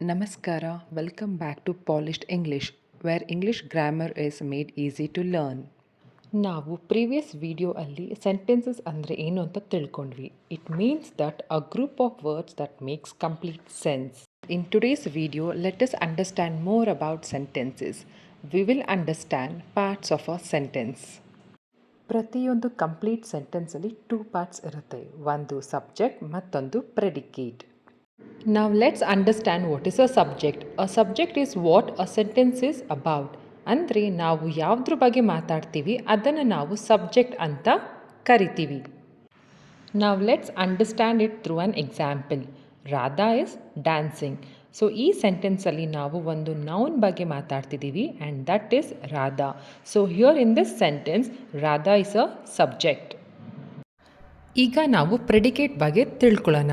Namaskara, welcome back to Polished English, where English grammar is made easy to learn. ನಾವು previous video ಅಲ್ಲಿ sentences ಅಂದರೆ ಏನು ಅಂತ ತಿಳ್ಕೊಂಡ್ವಿ. It means that a group of words that makes complete sense. In today's video let us understand more about sentences. We will understand parts of a sentence. ಪ್ರತಿಯೊಂದು complete ಸೆಂಟೆನ್ಸಲ್ಲಿ 2 parts ಇರುತ್ತೆ. ಒಂದು subject ಮತ್ತೊಂದು predicate. Now let's understand what is a subject. A subject is what a sentence is about. ಅಂದರೆ ನಾವು ಯಾವುದ್ರ ಬಗ್ಗೆ ಮಾತಾಡ್ತೀವಿ ಅದನ್ನು ನಾವು ಸಬ್ಜೆಕ್ಟ್ ಅಂತ ಕರಿತೀವಿ. Now let's understand it through an example. Radha is dancing. So ಈ ಸೆಂಟೆನ್ಸಲ್ಲಿ ನಾವು ಒಂದು ನೌನ್ ಬಗ್ಗೆ ಮಾತಾಡ್ತಿದ್ದೀವಿ and that is Radha. So here in this sentence Radha is a subject. ಈಗ ನಾವು ಪ್ರೆಡಿಕೇಟ್ ಬಗ್ಗೆ ತಿಳ್ಕೊಳ್ಳೋಣ.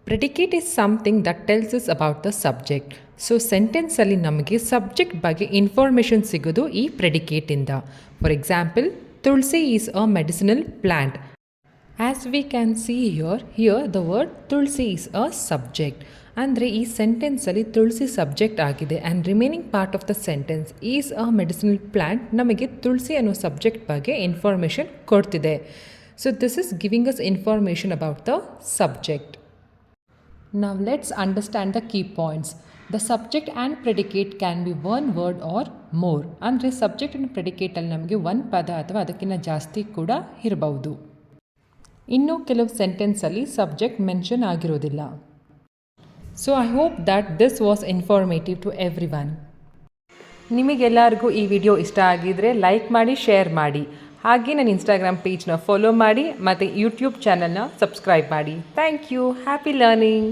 Predicate is something that tells us about the subject. So ಸೆಂಟೆನ್ಸಲ್ಲಿ ನಮಗೆ ಸಬ್ಜೆಕ್ಟ್ ಬಗ್ಗೆ ಇನ್ಫಾರ್ಮೇಷನ್ ಸಿಗೋದು ಈ ಪ್ರೆಡಿಕೇಟಿಂದ. For example, Tulsi is a medicinal plant. As we can see here the word Tulsi is a subject. ಅಂದರೆ ಈ ಸೆಂಟೆನ್ಸಲ್ಲಿ ತುಳಸಿ ಸಬ್ಜೆಕ್ಟ್ ಆಗಿದೆ and remaining part of the sentence is a medicinal plant ನಮಗೆ ತುಳಸಿ ಅನ್ನೋ ಸಬ್ಜೆಕ್ಟ್ ಬಗ್ಗೆ ಇನ್ಫಾರ್ಮೇಷನ್ ಕೊಡ್ತಿದೆ. So this is giving us information about the subject. Now let's understand the key points. The subject and predicate can be one word or more. ಅಂದರೆ subject and ಪ್ರೆಡಿಕೇಟಲ್ಲಿ ನಮಗೆ ಒಂದು ಪದ ಅಥವಾ ಅದಕ್ಕಿಂತ ಜಾಸ್ತಿ ಕೂಡ ಇರಬಹುದು. ಇನ್ನು ಕೆಲವು ಸೆಂಟೆನ್ಸಲ್ಲಿ ಸಬ್ಜೆಕ್ಟ್ ಮೆನ್ಷನ್ ಆಗಿರೋದಿಲ್ಲ. So I hope that this was informative to everyone. ನಿಮಗೆಲ್ಲರಿಗೂ ಈ ವಿಡಿಯೋ ಇಷ್ಟ ಆಗಿದ್ದರೆ ಲೈಕ್ ಮಾಡಿ, ಶೇರ್ ಮಾಡಿ. ಹಾಗೆ ನನ್ನ ಇನ್ಸ್ಟಾಗ್ರಾಮ್ ಪೇಜ್ನ ಫಾಲೋ ಮಾಡಿ ಮತ್ತು ಯೂಟ್ಯೂಬ್ ಚಾನಲ್ನ ಸಬ್ಸ್ಕ್ರೈಬ್ ಮಾಡಿ. Thank you. Happy learning.